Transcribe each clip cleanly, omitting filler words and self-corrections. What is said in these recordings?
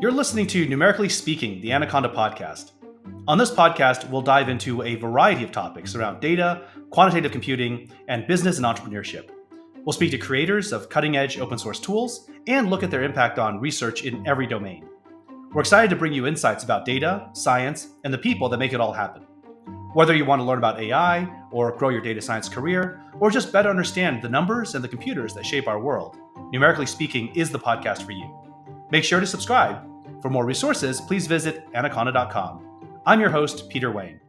You're listening to Numerically Speaking, the Anaconda podcast. On this podcast, we'll dive into a variety of topics around data, quantitative computing, and business and entrepreneurship. We'll speak to creators of cutting-edge open source tools and look at their impact on research in every domain. We're excited to bring you insights about data, science, and the people that make it all happen. Whether you want to learn about AI, or grow your data science career, or just better understand the numbers and the computers that shape our world, Numerically Speaking is the podcast for you. Make sure to subscribe. For more resources, please visit anaconda.com. I'm your host, Peter Wang.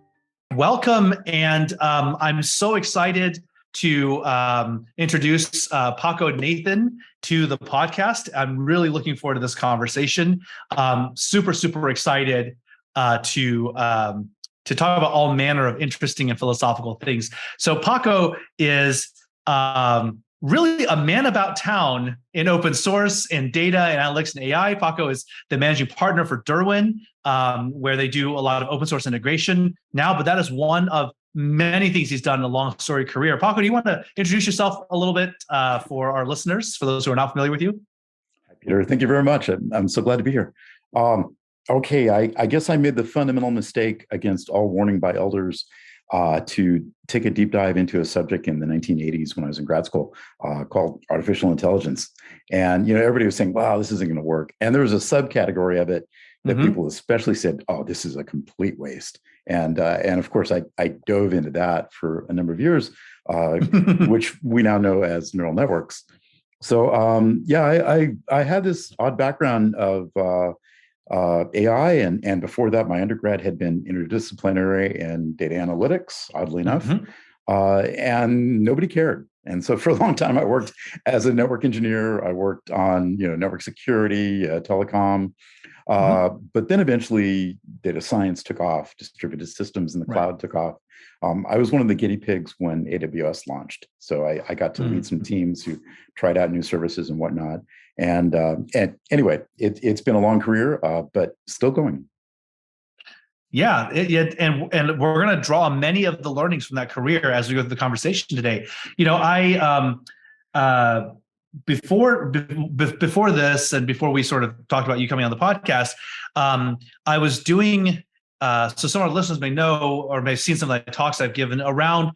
Welcome, and I'm so excited to introduce Paco Nathan to the podcast. I'm really looking forward to this conversation. Super excited to talk about all manner of interesting and philosophical things. So Paco is really a man about town in open source and data and analytics and AI. Paco is the managing partner for Derwen, where they do a lot of open source integration now, but that is one of many things he's done in a long storied career. Paco, do you want to introduce yourself a little bit for our listeners, for those who are not familiar with you? Hi, Peter. Thank you very much. I'm so glad to be here. Okay, I guess I made the fundamental mistake against all warning by elders to take a deep dive into a subject in the 1980s when I was in grad school called artificial intelligence. And everybody was saying, wow, this isn't going to work. And there was a subcategory of it that people especially said, oh, this is a complete waste. And of course, I dove into that for a number of years, which we now know as neural networks. So I had this odd background of AI, and before that, my undergrad had been interdisciplinary in data analytics, oddly enough, and nobody cared. And so for a long time, I worked as a network engineer. I worked on network security, telecom, but then eventually data science took off, distributed systems in the cloud took off. I was one of the guinea pigs when AWS launched. So I got to lead some teams who tried out new services and whatnot. And anyway, it's been a long career, but still going. Yeah, and we're going to draw many of the learnings from that career as we go through the conversation today. Before this, and before we sort of talked about you coming on the podcast, I was doing. So some of our listeners may know or may have seen some of the talks I've given around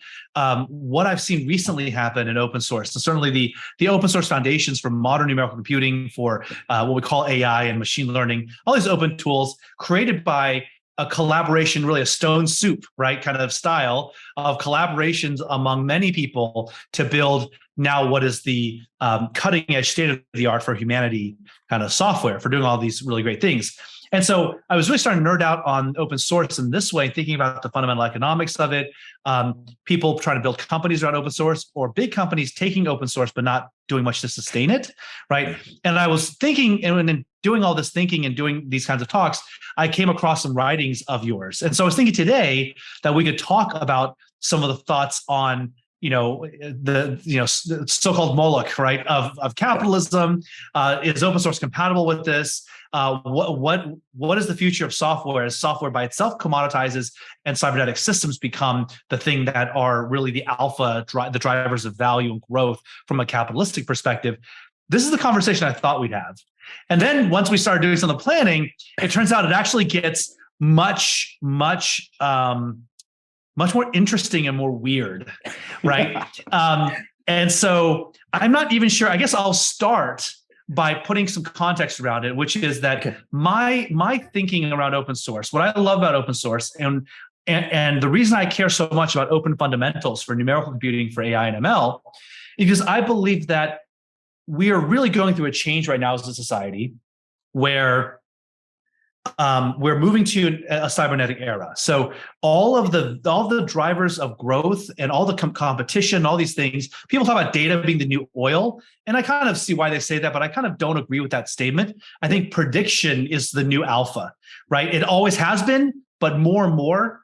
what I've seen recently happen in open source. And certainly the open source foundations for modern numerical computing, for what we call AI and machine learning, all these open tools created by a collaboration, really a stone soup, right, kind of style of collaborations among many people to build now what is the cutting edge state of the art for humanity kind of software for doing all these really great things. And so I was really starting to nerd out on open source in this way, thinking about the fundamental economics of it, people trying to build companies around open source, or big companies taking open source but not doing much to sustain it, right? And I was thinking, and in doing all this thinking and doing these kinds of talks, I came across some writings of yours. And so I was thinking today that we could talk about some of the thoughts on the so-called Moloch, right, of capitalism. Is open source compatible with this? What is the future of software as software by itself commoditizes and cybernetic systems become the thing that are really the alpha, the drivers of value and growth from a capitalistic perspective? This is the conversation I thought we'd have. And then once we started doing some of the planning, it turns out it actually gets much more interesting and more weird, right? And so I'm not even sure. I guess I'll start by putting some context around it, which is that my thinking around open source, what I love about open source, and the reason I care so much about open fundamentals for numerical computing for AI and ML, is because I believe that we are really going through a change right now as a society where we're moving to a cybernetic era. So all the drivers of growth and all the competition, all these things, people talk about data being the new oil. And I kind of see why they say that, but I kind of don't agree with that statement. I think prediction is the new alpha, right? It always has been, but more and more,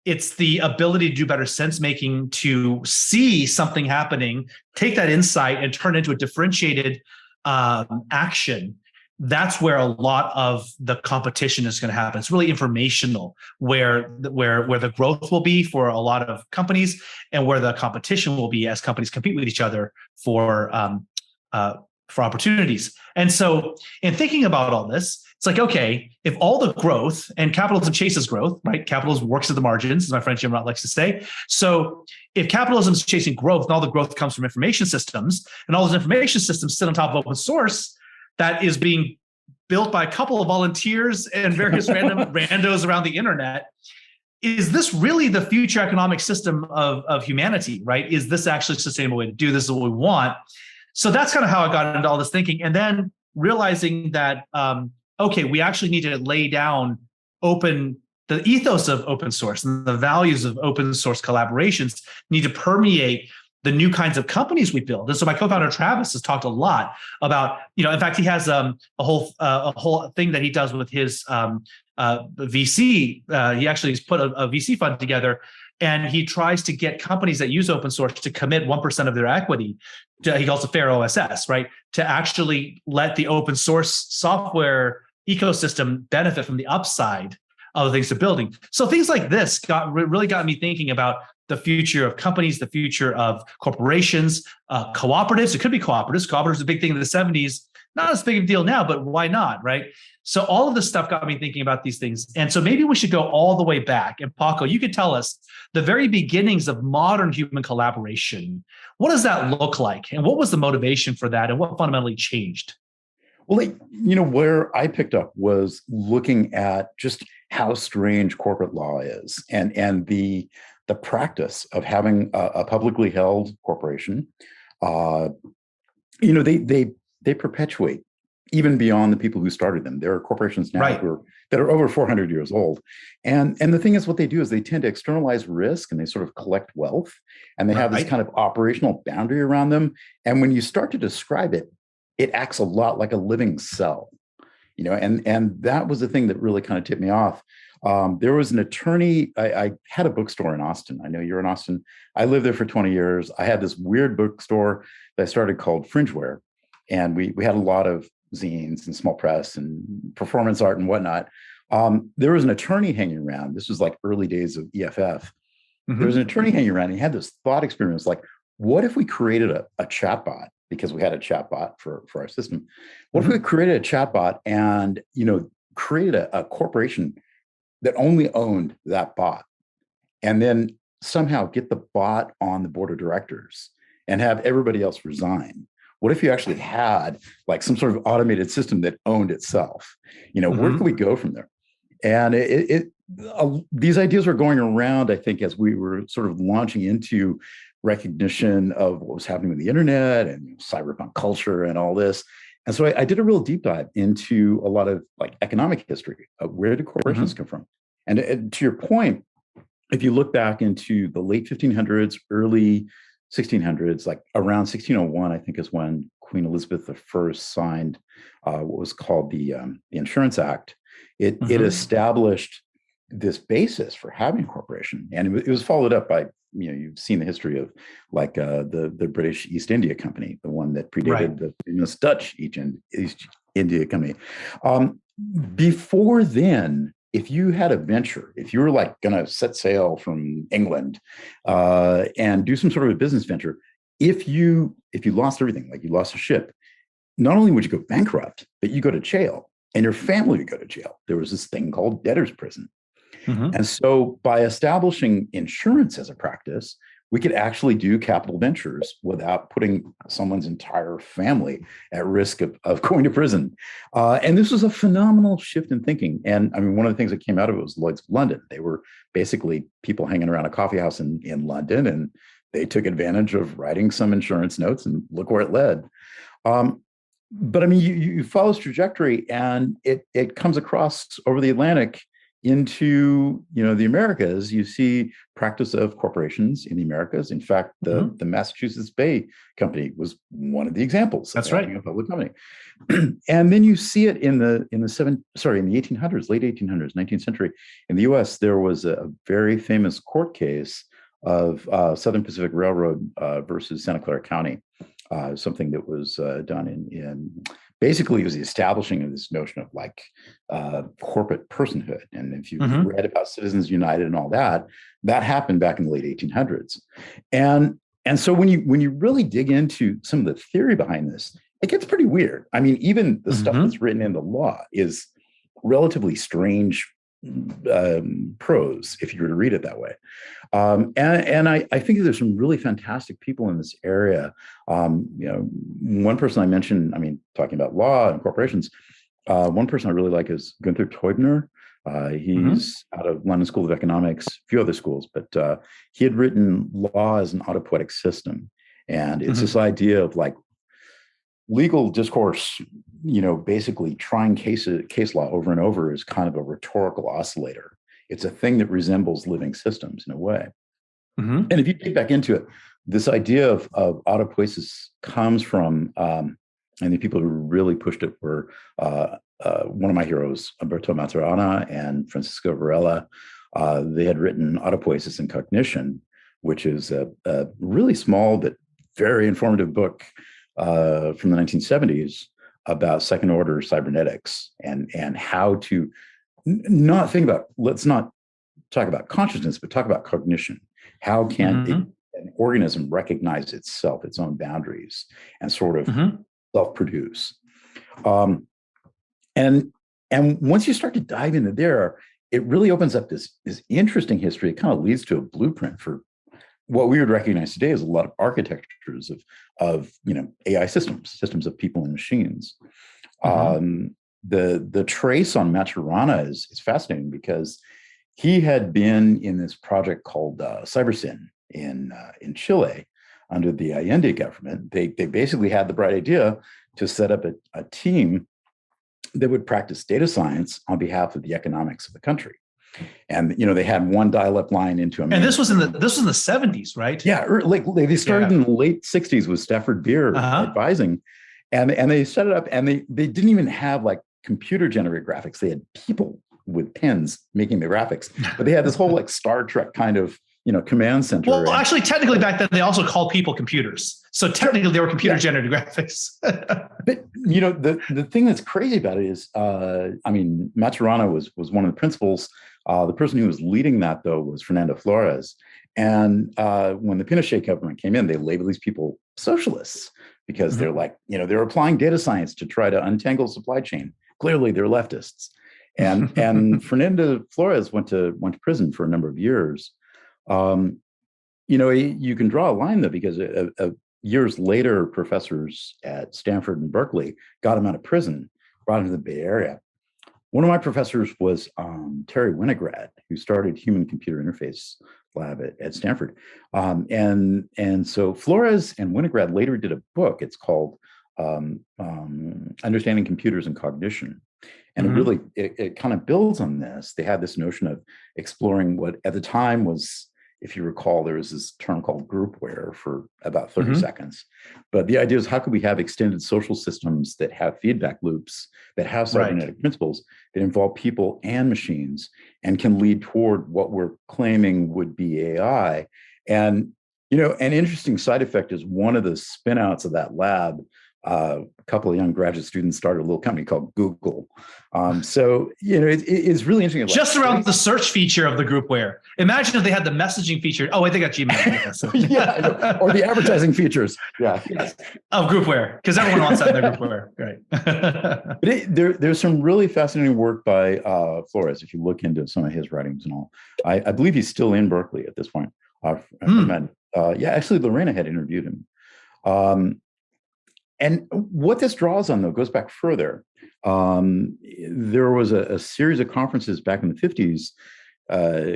it's the ability to do better sense making, to see something happening, take that insight and turn it into a differentiated action. That's where a lot of the competition is going to happen. It's really informational, where the growth will be for a lot of companies, and where the competition will be as companies compete with each other for opportunities. And so in thinking about all this, It's like, okay, if all the growth, and capitalism chases growth, right? Capitalism works at the margins, as my friend Jim Rott likes to say. So if capitalism is chasing growth and all the growth comes from information systems, and all those information systems sit on top of open source that is being built by a couple of volunteers and various random randos around the internet, is this really the future economic system of humanity, right? Is this actually a sustainable way to do this? Is what we want? So that's kind of how I got into all this thinking. And then realizing that, okay, we actually need to lay down the ethos of open source and the values of open source collaborations need to permeate the new kinds of companies we build. And so my co-founder Travis has talked a lot about, in fact, he has a whole thing that he does with his VC. He actually has put a VC fund together, and he tries to get companies that use open source to commit 1% of their equity. He calls it fair OSS, right? To actually let the open source software ecosystem benefit from the upside of the things they're building. So things like this really got me thinking about the future of companies, the future of corporations, cooperatives. It could be cooperatives. Cooperatives is a big thing in the 70s. Not as big of a deal now, but why not, right? So all of this stuff got me thinking about these things. And so maybe we should go all the way back. And Paco, you could tell us the very beginnings of modern human collaboration. What does that look like? And what was the motivation for that? And what fundamentally changed? Well, where I picked up was looking at just how strange corporate law is, and the practice of having a publicly held corporation. They perpetuate even beyond the people who started them. There are corporations now that are over 400 years old, and the thing is, what they do is they tend to externalize risk, and they sort of collect wealth, and they have this kind of operational boundary around them. And when you start to describe it, it acts a lot like a living cell, and that was the thing that really kind of tipped me off. There was an attorney. I had a bookstore in Austin. I know you're in Austin. I lived there for 20 years. I had this weird bookstore that I started called Fringeware, and we had a lot of zines and small press and performance art and whatnot. There was an attorney hanging around. This was like early days of EFF. Mm-hmm. There was an attorney hanging around, and he had this thought experiment, like, what if we created a chatbot? Because we had a chatbot for our system. What if we created a chatbot and created a corporation that only owned that bot, and then somehow get the bot on the board of directors and have everybody else resign? What if you actually had like some sort of automated system that owned itself? Where can we go from there? And these ideas were going around, I think, as we were sort of launching into recognition of what was happening with the internet and cyberpunk culture and all this. And so I did a real deep dive into a lot of like economic history of where do corporations come from. And to your point, if you look back into the late 1500s, early 1600s, like around 1601, I think is when Queen Elizabeth I signed what was called the Insurance Act. It established this basis for having a corporation, and it was followed up by, you've seen the history of like the British East India Company, the one that predated the famous Dutch East India Company. Before then, if you had a venture, if you were like going to set sail from England and do some sort of a business venture, if you lost everything, like you lost a ship, not only would you go bankrupt, but you go to jail, and your family would go to jail. There was this thing called debtor's prison. And so by establishing insurance as a practice, we could actually do capital ventures without putting someone's entire family at risk of going to prison. And this was a phenomenal shift in thinking. And I mean, one of the things that came out of it was Lloyd's of London. They were basically people hanging around a coffee house in London, and they took advantage of writing some insurance notes, and look where it led. But I mean, you follow this trajectory, and it comes across over the Atlantic into the Americas. You see practice of corporations in the Americas. In fact, the Massachusetts Bay Company was one of the examples. That's right. A public company. And then you see it in the 1800s, late 1800s, 19th century. In the U.S., there was a very famous court case of Southern Pacific Railroad versus Santa Clara County. Something that was done in basically, it was the establishing of this notion of like corporate personhood. And if you read about Citizens United and all that, that happened back in the late 1800s. And so when you really dig into some of the theory behind this, it gets pretty weird. I mean, even the stuff that's written in the law is relatively strange prose if you were to read it that way. And I think there's some really fantastic people in this area. One person I mentioned, talking about law and corporations, one person I really like is Gunther Teubner. He's out of London School of Economics, a few other schools, but he had written Law as an Autopoietic System. And it's this idea of like legal discourse, basically trying case law over and over is kind of a rhetorical oscillator. It's a thing that resembles living systems in a way. And if you dig back into it, this idea of autopoiesis comes from, and the people who really pushed it were one of my heroes, Alberto Maturana and Francisco Varela. They had written Autopoiesis and Cognition, which is a really small but very informative book from the 1970s about second order cybernetics and how to not think about, let's not talk about consciousness, but talk about cognition. How can an organism recognize itself, its own boundaries, and sort of self-produce? And once you start to dive into there, it really opens up this interesting history. It kind of leads to a blueprint for what we would recognize today as a lot of architectures of AI systems of people and machines. The trace on Maturana is fascinating because he had been in this project called Cybersyn in Chile under the Allende government. They basically had the bright idea to set up a team that would practice data science on behalf of the economics of the country. And they had one dial-up line into a. And this was in the 70s, right? Yeah, they started in the late 60s with Stafford Beer advising, and they set it up, and they didn't even have like computer generated graphics. They had people with pens making the graphics, but they had this whole like Star Trek kind of command center. Well, actually, technically back then they also called people computers, so technically they were computer generated graphics. But the thing that's crazy about it is, Maturana was one of the principals. The person who was leading that, though, was Fernando Flores. And when the Pinochet government came in, they labeled these people socialists because they're like, they're applying data science to try to untangle supply chain. Clearly, they're leftists. And Fernando Flores went to prison for a number of years. You can draw a line, though, because years later, professors at Stanford and Berkeley got him out of prison, brought him to the Bay Area. One of my professors was Terry Winograd, who started Human Computer Interface Lab at Stanford. And so Flores and Winograd later did a book. It's called Understanding Computers and Cognition. And it really, it kind of builds on this. They had this notion of exploring what at the time was, if you recall, there was this term called Groupware for about 30 seconds. But the idea is, how could we have extended social systems that have feedback loops, that have cybernetic principles that involve people and machines and can lead toward what we're claiming would be AI? And, an interesting side effect is one of the spinouts of that lab, a couple of young graduate students started a little company called Google. So, it's really interesting. Just around the search feature of the Groupware. Imagine if they had the messaging feature. Oh, they got Gmail. Yeah, or the advertising features. Yeah. Of Groupware, because everyone wants that in their Groupware. Right. But there's some really fascinating work by Flores, if you look into some of his writings and all. I believe he's still in Berkeley at this point. Actually, Lorena had interviewed him. And what this draws on, though, goes back further. There was a series of conferences back in the 50s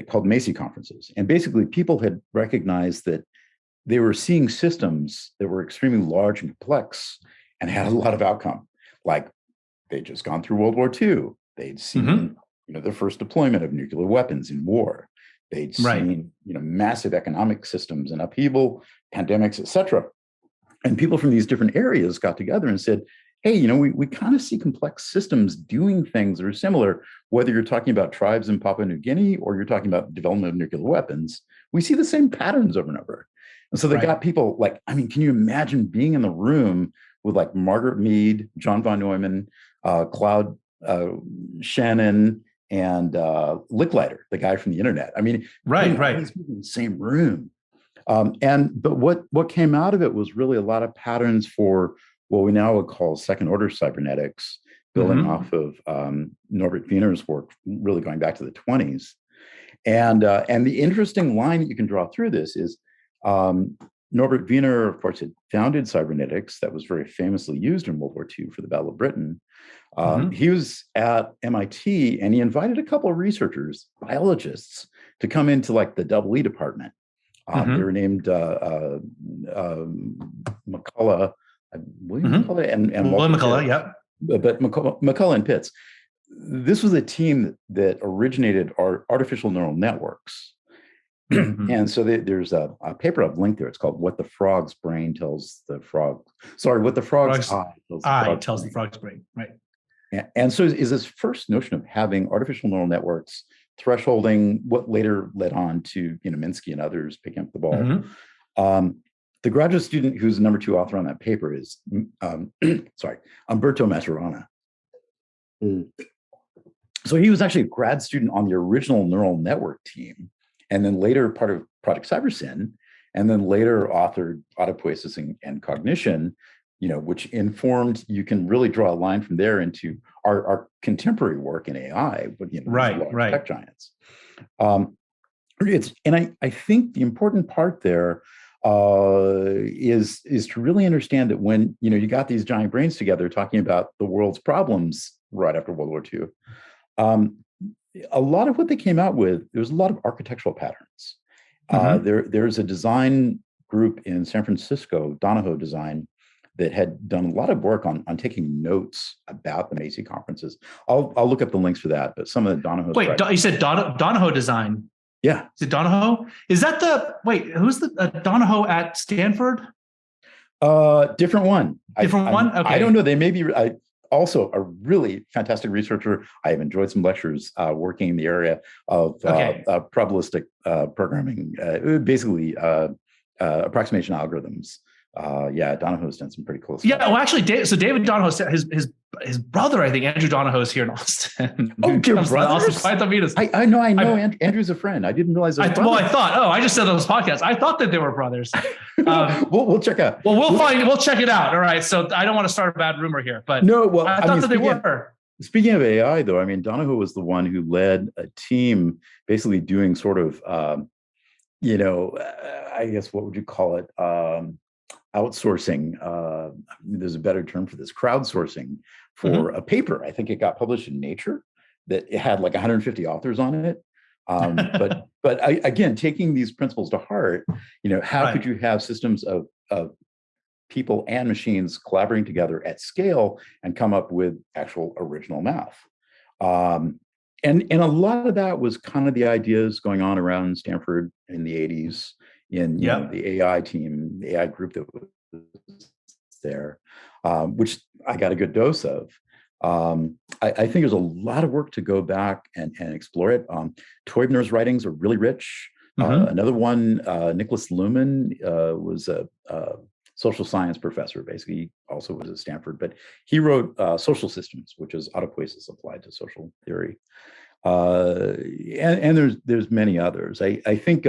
called Macy conferences. And basically, people had recognized that they were seeing systems that were extremely large and complex and had a lot of outcome. Like they'd just gone through World War II. They'd seen the first deployment of nuclear weapons in war. They'd seen massive economic systems and upheaval, pandemics, et cetera. And people from these different areas got together and said, hey, we kind of see complex systems doing things that are similar, whether you're talking about tribes in Papua New Guinea or you're talking about development of nuclear weapons. We see the same patterns over and over. And so they got people like, can you imagine being in the room with like Margaret Mead, John von Neumann, Claude Shannon, and Licklider, the guy from the internet. Right. These people in the same room. But what came out of it was really a lot of patterns for what we now would call second order cybernetics building off of Norbert Wiener's work, really going back to the 20s. And the interesting line that you can draw through this is Norbert Wiener, of course, had founded Cybernetics that was very famously used in World War II for the Battle of Britain. He was at MIT, and he invited a couple of researchers, biologists, to come into like the EE department. They were named McCullough, William McCullough, and William McCullough, yep. But McCullough and Pitts. This was a team that originated artificial neural networks. And so there's a paper I've linked there. It's called "What the Frog's Brain Tells the Frog." Sorry, what the frog's eye tells the frog's brain. Right. And so is this first notion of having artificial neural networks thresholding what later led on to Minsky and others picking up the ball. The graduate student who's the number 2 author on that paper is Umberto Maturana. So he was actually a grad student on the original neural network team, and then later part of Project Cybersyn, and then later authored Autopoiesis and Cognition, which informed, you can really draw a line from there into our contemporary work in AI, with tech giants. I think the important part there is to really understand that when you got these giant brains together talking about the world's problems right after World War II, a lot of what they came out with, there was a lot of architectural patterns. There's a design group in San Francisco, Donahoe Design, that had done a lot of work on taking notes about the Macy conferences. I'll look up the links for that, but some of the Donahoe. Wait, you said Donahoe Design? Yeah. Is it Donahoe? Is that who's the Donahoe at Stanford? Different one. Different one? Okay. I don't know. They may be also a really fantastic researcher. I have enjoyed some lectures working in the area of probabilistic programming, basically approximation algorithms. Donahoe's done some pretty cool stuff. Yeah, well, actually, David Donahoe, his brother, I think, Andrew Donahoe, is here in Austin. Oh, dear brothers? I know. Andrew's a friend. I didn't realize. I just said on this podcast. I thought that they were brothers. We'll check out. Well, we'll check it out. All right. So I don't want to start a bad rumor here, but no. Well, I thought that they were. Speaking of AI, though, Donahoe was the one who led a team basically doing sort of, I guess, what would you call it? Outsourcing. There's a better term for this, crowdsourcing for a paper. I think it got published in Nature that it had like 150 authors on it. But again, taking these principles to heart, how could you have systems of people and machines collaborating together at scale and come up with actual original math? And a lot of that was kind of the ideas going on around Stanford in the 80s. In the AI team, the AI group that was there, which I got a good dose of. I think there's a lot of work to go back and explore it. Teubner's writings are really rich. Another one, Nicholas Luhmann, was a social science professor, basically also was at Stanford, but he wrote Social Systems, which is Autopoiesis applied to social theory. And there's many others. I think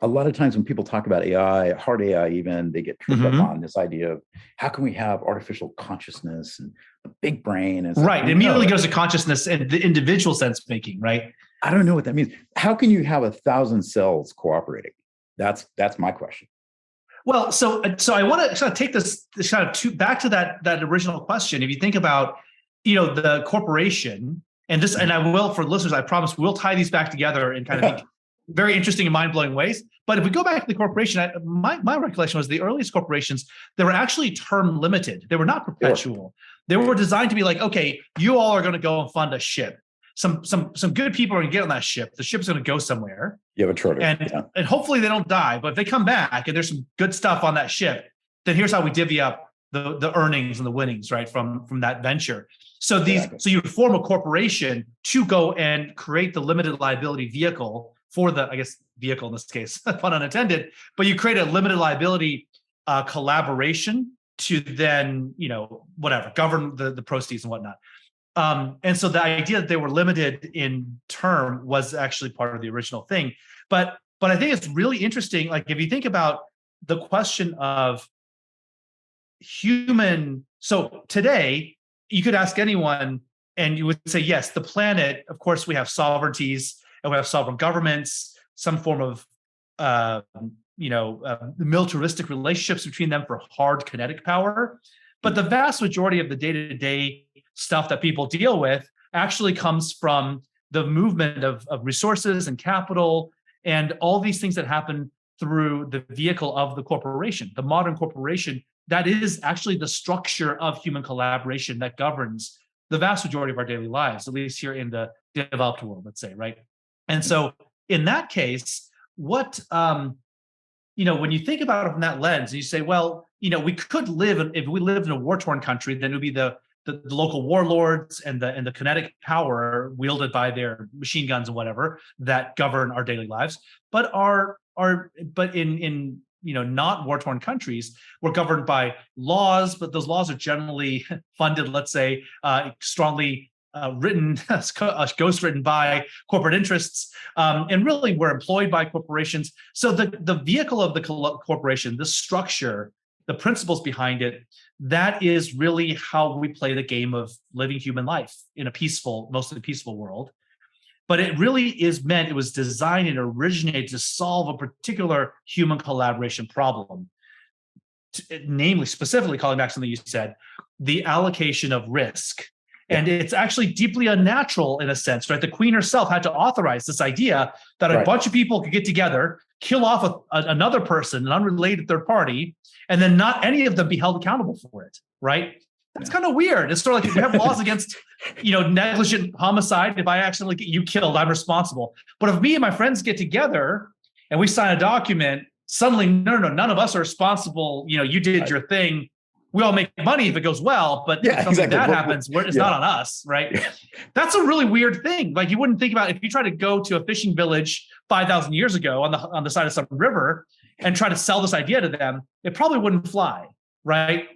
a lot of times when people talk about AI, hard AI even, they get tripped up on this idea of how can we have artificial consciousness and a big brain? And right. It immediately goes to consciousness and the individual sense making, right? I don't know what that means. How can you have 1,000 cells cooperating? That's my question. Well, so I want to kind of take this kind of back to that original question. If you think about, the corporation and I will, for listeners, I promise we'll tie these back together and kind of very interesting and mind-blowing ways. But if we go back to the corporation, my recollection was the earliest corporations, they were actually term limited. They were not perpetual. Sure. They were designed to be like, okay, you all are going to go and fund a ship. Some good people are going to get on that ship. The ship's going to go somewhere. You have a charter. And hopefully they don't die. But if they come back and there's some good stuff on that ship, then here's how we divvy up the earnings and the winnings, right, from that venture. So so you form a corporation to go and create the limited liability vehicle for the, I guess, vehicle in this case, pun unintended, but you create a limited liability collaboration to then, govern the proceeds and whatnot. And so the idea that they were limited in term was actually part of the original thing. But I think it's really interesting. Like if you think about the question of so today, you could ask anyone and you would say, yes, the planet, of course, we have sovereignties and we have sovereign governments, some form of militaristic relationships between them for hard kinetic power. But the vast majority of the day-to-day stuff that people deal with actually comes from the movement of resources and capital and all these things that happen through the vehicle of the corporation. The modern corporation, that is actually the structure of human collaboration that governs the vast majority of our daily lives, at least here in the developed world, let's say, right? And so in that case, what, when you think about it from that lens, you say, well, we could live, if we lived in a war-torn country, then it would be the local warlords and the kinetic power wielded by their machine guns and whatever that govern our daily lives. But in not war-torn countries, we're governed by laws, but those laws are generally funded, let's say, strongly written, ghostwritten by corporate interests, and really we're employed by corporations. So the vehicle of the corporation, the structure, the principles behind it, that is really how we play the game of living human life in a mostly peaceful world. But it really it was designed and originated to solve a particular human collaboration problem. Namely, specifically calling back something you said, the allocation of risk. And it's actually deeply unnatural in a sense, right? The queen herself had to authorize this idea that a bunch of people could get together, kill off another person, an unrelated third party, and then not any of them be held accountable for it, right? That's kind of weird. It's sort of like we have laws against, negligent homicide. If I accidentally get you killed, I'm responsible. But if me and my friends get together and we sign a document, suddenly, no, none of us are responsible. You did your thing. We all make money if it goes well, but if something bad happens, it's not on us, right? Yeah. That's a really weird thing. Like you wouldn't think about if you try to go to a fishing village 5,000 years ago on the side of some river and try to sell this idea to them, it probably wouldn't fly, right?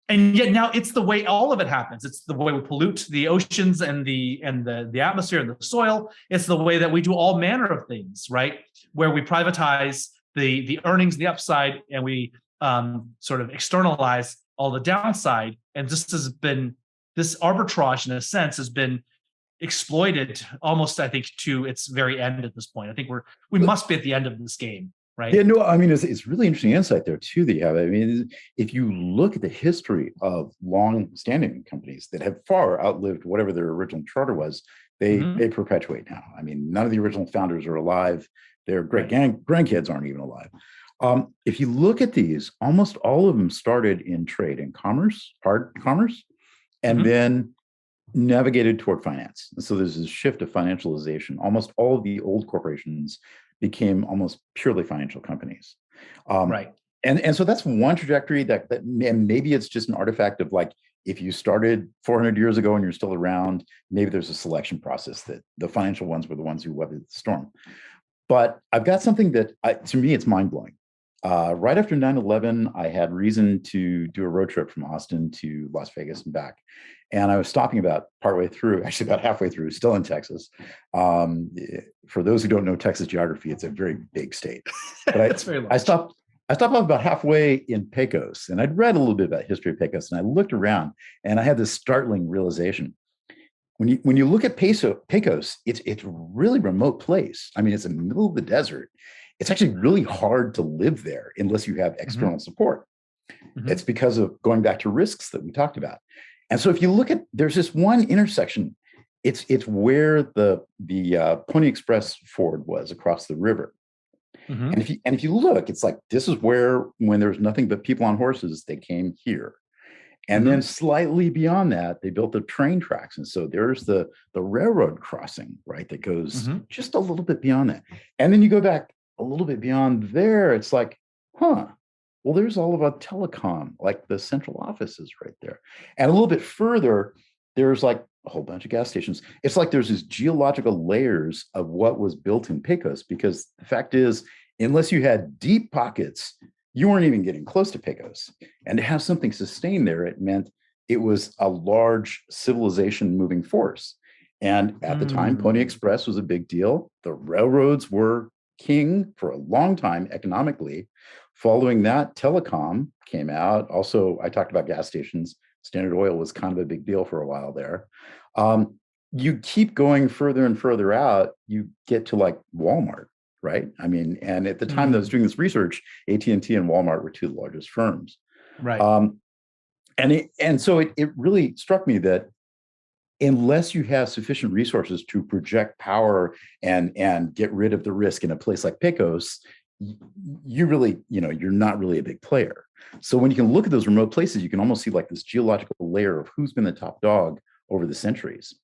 And yet now it's the way all of it happens. It's the way we pollute the oceans and the atmosphere and the soil. It's the way that we do all manner of things, right? Where we privatize the earnings, the upside, and we sort of externalize all the downside. And this arbitrage, in a sense, has been exploited almost, I think, to its very end at this point. I think we must be at the end of this game, right? Yeah, no, I mean, it's really interesting insight there too that you have. I mean, if you look at the history of long-standing companies that have far outlived whatever their original charter was, they perpetuate now. I mean, none of the original founders are alive. Their grandkids aren't even alive. If you look at these, almost all of them started in trade and commerce, hard commerce, and then navigated toward finance. And so there's this shift of financialization. Almost all of the old corporations became almost purely financial companies. Right. And so that's one trajectory that and maybe it's just an artifact of like, if you started 400 years ago and you're still around, maybe there's a selection process that the financial ones were the ones who weathered the storm. But I've got something that, to me, it's mind-blowing. Right after 9/11, I had reason to do a road trip from Austin to Las Vegas and back. And I was stopping about partway through, actually about halfway through, still in Texas. For those who don't know Texas geography, it's a very big state. But it's very large. I stopped off about halfway in Pecos, and I'd read a little bit about history of Pecos, and I looked around, and I had this startling realization. When you look at Pecos, it's a really remote place. I mean, it's in the middle of the desert. It's actually really hard to live there unless you have external support. It's because of going back to risks that we talked about. And so if you look at, there's this one intersection. It's where the Pony Express Ford was across the river. And if you look, it's like, this is where, when there was nothing but people on horses, they came here. And then slightly beyond that, they built the train tracks. And so there's the railroad crossing, right, that goes just a little bit beyond that. And then you go back a little bit beyond there, it's like, well, there's all of a telecom, like the central office is right there. And a little bit further, there's like a whole bunch of gas stations. It's like there's these geological layers of what was built in Pecos, because the fact is, unless you had deep pockets, you weren't even getting close to Pecos. And to have something sustained there, it meant it was a large civilization moving force. And at the time, Pony Express was a big deal. The railroads were king for a long time economically. Following that, telecom came out. Also, I talked about gas stations. Standard Oil was kind of a big deal for a while there. You keep going further and further out, you get to like Walmart, right? I mean, and at the time that I was doing this research, AT&T and Walmart were two of the largest firms. Right. And so it really struck me that unless you have sufficient resources to project power and get rid of the risk in a place like Pecos, you really, you're not really a big player. So when you can look at those remote places, you can almost see like this geological layer of who's been the top dog over the centuries.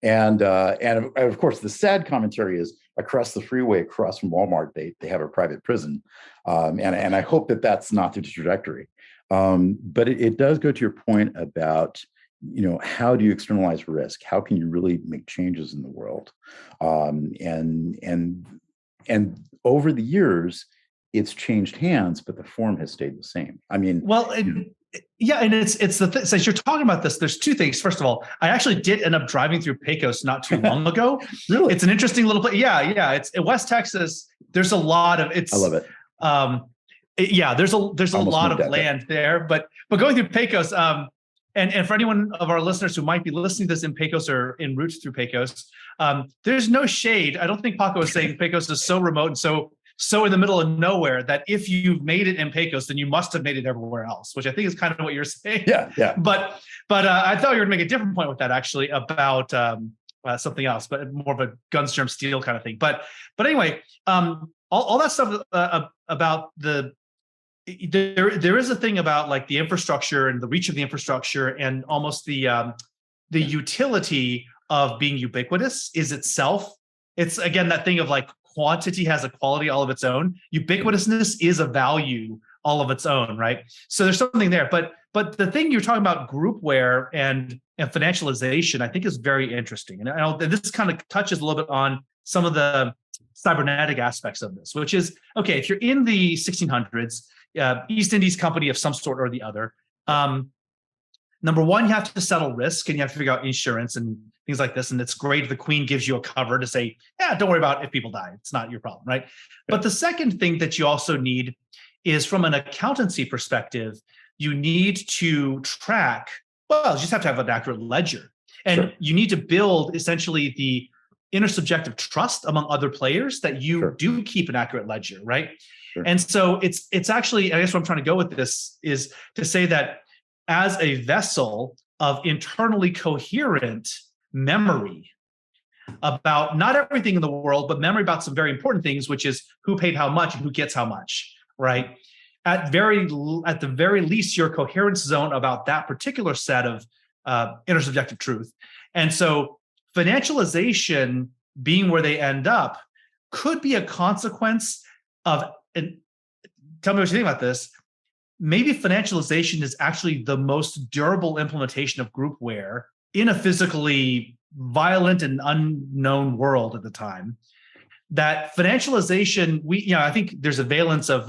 And of course, the sad commentary is across the freeway, across from Walmart, they have a private prison. And I hope that that's not the trajectory. But it does go to your point about, how do you externalize risk? How can you really make changes in the world? And over the years, it's changed hands, but the form has stayed the same. I mean, well, yeah, and it's the since you're talking about this, there's two things. First of all, I actually did end up driving through Pecos not too long ago. Really, it's an interesting little place. Yeah, it's in West Texas. There's a lot of it's. I love it. There's a Almost lot of land there, but going through Pecos, and for anyone of our listeners who might be listening to this in Pecos or en route through Pecos, there's no shade. I don't think Paco is saying Pecos is so remote and so in the middle of nowhere that if you've made it in Pecos, then you must have made it everywhere else, which I think is kind of what you're saying. Yeah. But I thought you were going to make a different point with that actually about something else, but more of a guns, germ, steel kind of thing. But anyway, all that stuff about there is a thing about like the infrastructure and the reach of the infrastructure and almost the utility of being ubiquitous is itself. It's again that thing of like quantity has a quality all of its own. Ubiquitousness is a value all of its own, right? So there's something there. But the thing you're talking about, groupware and financialization, I think is very interesting. And this kind of touches a little bit on some of the cybernetic aspects of this, which is, okay, if you're in the 1600s, East Indies company of some sort or the other, number one, you have to settle risk and you have to figure out insurance and things like this. And it's great if the queen gives you a cover to say, yeah, don't worry about if people die. It's not your problem, right? But the second thing that you also need is from an accountancy perspective, you need to track, well, you just have to have an accurate ledger. And you need to build essentially the intersubjective trust among other players that you do keep an accurate ledger, right? And so it's actually, I guess what I'm trying to go with this is to say that as a vessel of internally coherent memory about not everything in the world, but memory about some very important things, which is who paid how much and who gets how much, right? At the very least, your coherence zone about that particular set of intersubjective truth. And so financialization being where they end up could be a consequence of, and tell me what you think about this, maybe financialization is actually the most durable implementation of groupware in a physically violent and unknown world at the time. That financialization, I think there's a valence of,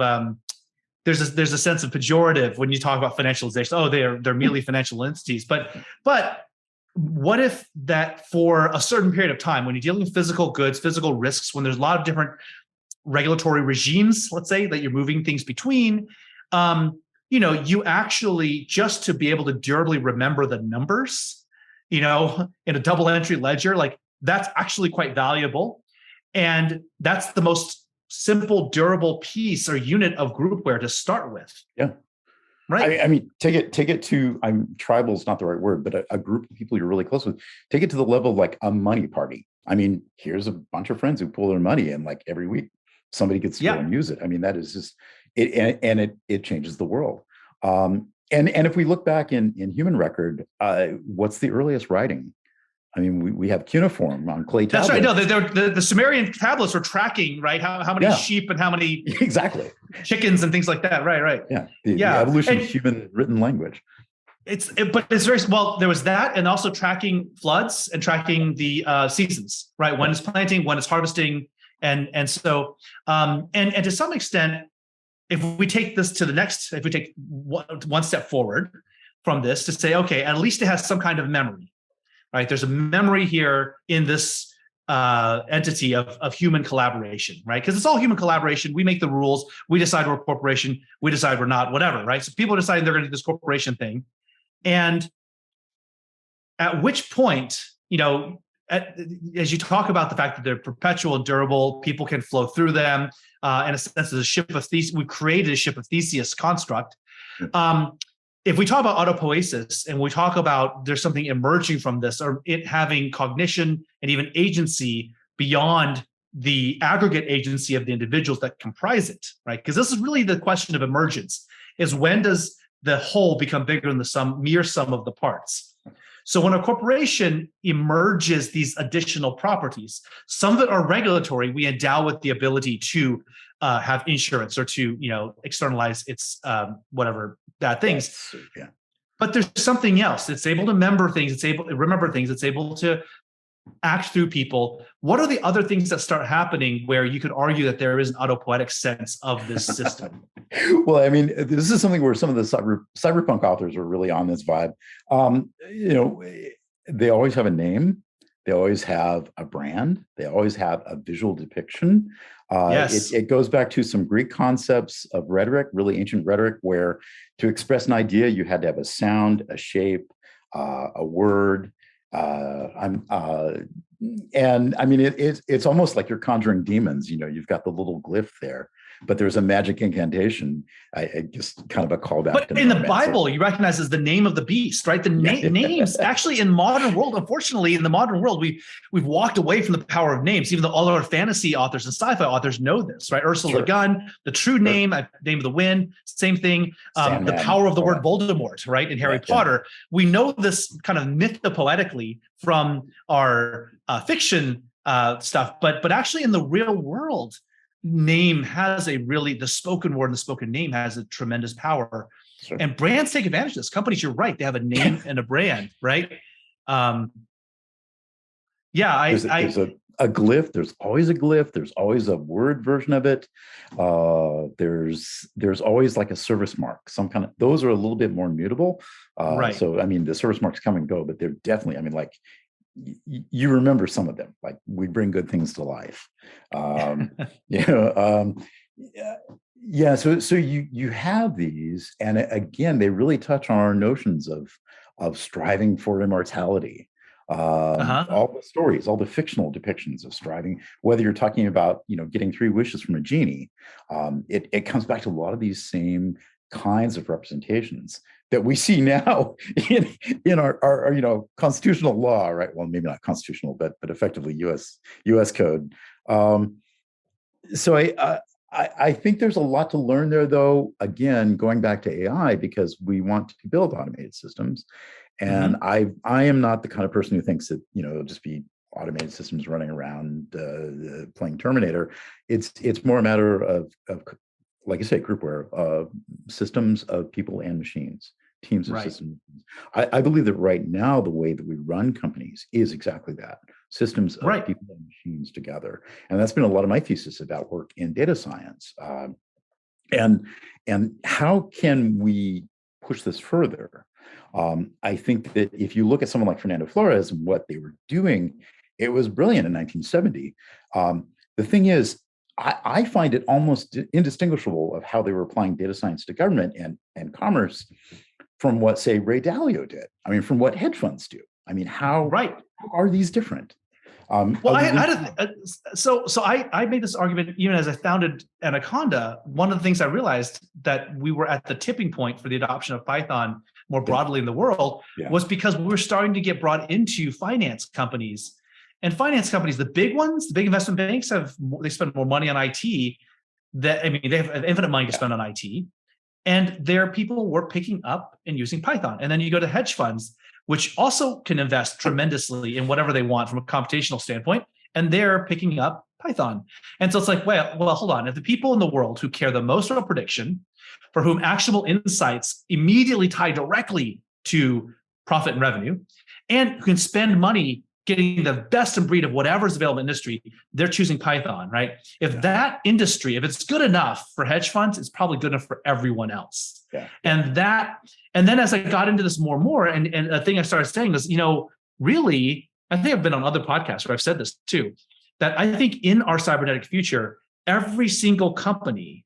there's a sense of pejorative when you talk about financialization. Oh, they're merely financial entities. But what if that for a certain period of time, when you're dealing with physical goods, physical risks, when there's a lot of different regulatory regimes, let's say, that you're moving things between, you actually, just to be able to durably remember the numbers, in a double entry ledger, like that's actually quite valuable. And that's the most simple, durable piece or unit of groupware to start with. Yeah. Right. I mean, take it to, tribal is not the right word, but a group of people you're really close with, take it to the level of like a money party. I mean, here's a bunch of friends who pull their money in like every week. Somebody gets to go and use it. I mean, that is just it, and it changes the world. And if we look back in human record, what's the earliest writing? I mean, we have cuneiform on clay tablets. That's right. No, the Sumerian tablets were tracking, right? How many sheep and how many exactly chickens and things like that. Right. Yeah. The evolution of human written language. But it's very well. There was that, and also tracking floods and tracking the seasons, right? When it's planting, when it's harvesting, and so and to some extent, if we take this to the next, if we take one step forward from this to say, okay, at least it has some kind of memory, right? There's a memory here in this entity of human collaboration, right? Because it's all human collaboration. We make the rules. We decide we're a corporation. We decide we're not, whatever, right? So people are deciding they're going to do this corporation thing. And at which point, as you talk about the fact that they're perpetual and durable, people can flow through them. In a sense, as a ship of Theseus, we created a ship of Theseus construct. If we talk about autopoiesis and we talk about there's something emerging from this, or it having cognition and even agency beyond the aggregate agency of the individuals that comprise it, right? Because this is really the question of emergence, is when does the whole become bigger than the mere sum of the parts? So when a corporation emerges these additional properties, some of it are regulatory. We endow with the ability to have insurance or to externalize its whatever bad things. Yeah. But there's something else. It's able to remember things. It's able to remember things. It's able to act through people. What are the other things that start happening where you could argue that there is an autopoietic sense of this system? Well, I mean, this is something where some of the cyberpunk authors are really on this vibe. They always have a name. They always have a brand. They always have a visual depiction. Yes. It goes back to some Greek concepts of rhetoric, really ancient rhetoric, where to express an idea, you had to have a sound, a shape, a word. And I mean, it's almost like you're conjuring demons. You've got the little glyph there, but there's a magic incantation. I just kind of a callback. But in the Bible, you recognize as the name of the beast, right? The names actually in modern world, unfortunately, in the modern world, we've walked away from the power of names, even though all our fantasy authors and sci-fi authors know this, right? Ursula Le Guin, the true name, Name of the Wind, same thing. The power of the word Voldemort, right? In Harry Potter, we know this kind of mythopoetically from our fiction stuff, but actually in the real world, name has the spoken word and the spoken name has a tremendous power. Sure. And brands take advantage of this. Companies, you're right, they have a name and a brand, right? There's a glyph. There's always a glyph. There's always a word version of it. There's always like a service mark, some kind of. Those are a little bit more mutable. Right. So I mean, the service marks come and go, but they're definitely. I mean, like you remember some of them. Like we bring good things to life. Yeah. So you have these, and again, they really touch on our notions of striving for immortality. All the stories, all the fictional depictions of striving, whether you're talking about, getting 3 wishes from a genie, it comes back to a lot of these same kinds of representations that we see now in our constitutional law, right? Well, maybe not constitutional, but effectively U.S. code. So I think there's a lot to learn there, though. Again, going back to AI, because we want to build automated systems. And I am not the kind of person who thinks that, it'll just be automated systems running around playing Terminator. It's more a matter of like I say, Groupware, systems of people and machines, teams of systems. I believe that right now, the way that we run companies is exactly that. Systems of people and machines together. And that's been a lot of my thesis about work in data science. And how can we push this further? I think that if you look at someone like Fernando Flores and what they were doing, it was brilliant in 1970. The thing is, I find it almost indistinguishable of how they were applying data science to government and commerce from what, say, Ray Dalio did. I mean, from what hedge funds do. I mean, how are these different? Well, I made this argument even as I founded Anaconda. One of the things I realized that we were at the tipping point for the adoption of Python more broadly in the world was because we were starting to get brought into finance companies. And finance companies, the big ones, the big investment banks, they spend more money on IT. They have infinite money to spend on IT. And their people were picking up and using Python. And then you go to hedge funds, which also can invest tremendously in whatever they want from a computational standpoint, and they're picking up Python. And so it's like, well, hold on. If the people in the world who care the most about prediction, for whom actionable insights immediately tie directly to profit and revenue, and who can spend money getting the best in breed of whatever's available in industry, they're choosing Python, right? If that industry, if it's good enough for hedge funds, it's probably good enough for everyone else. And then as I got into this more and more, and a thing I started saying was, really, I think I've been on other podcasts where I've said this too, that I think in our cybernetic future, every single company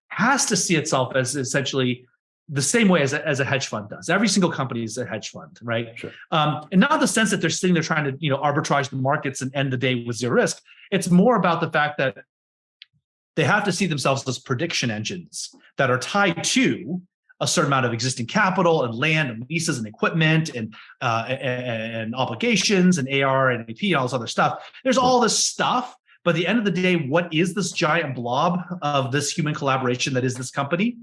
has to see itself as essentially the same way as a hedge fund does. Every single company is a hedge fund, right? Sure. And not in the sense that they're sitting there trying to, arbitrage the markets and end the day with zero risk. It's more about the fact that they have to see themselves as prediction engines that are tied to a certain amount of existing capital and land and leases and equipment and obligations and AR and AP and all this other stuff. There's all this stuff, but at the end of the day, what is this giant blob of this human collaboration that is this company?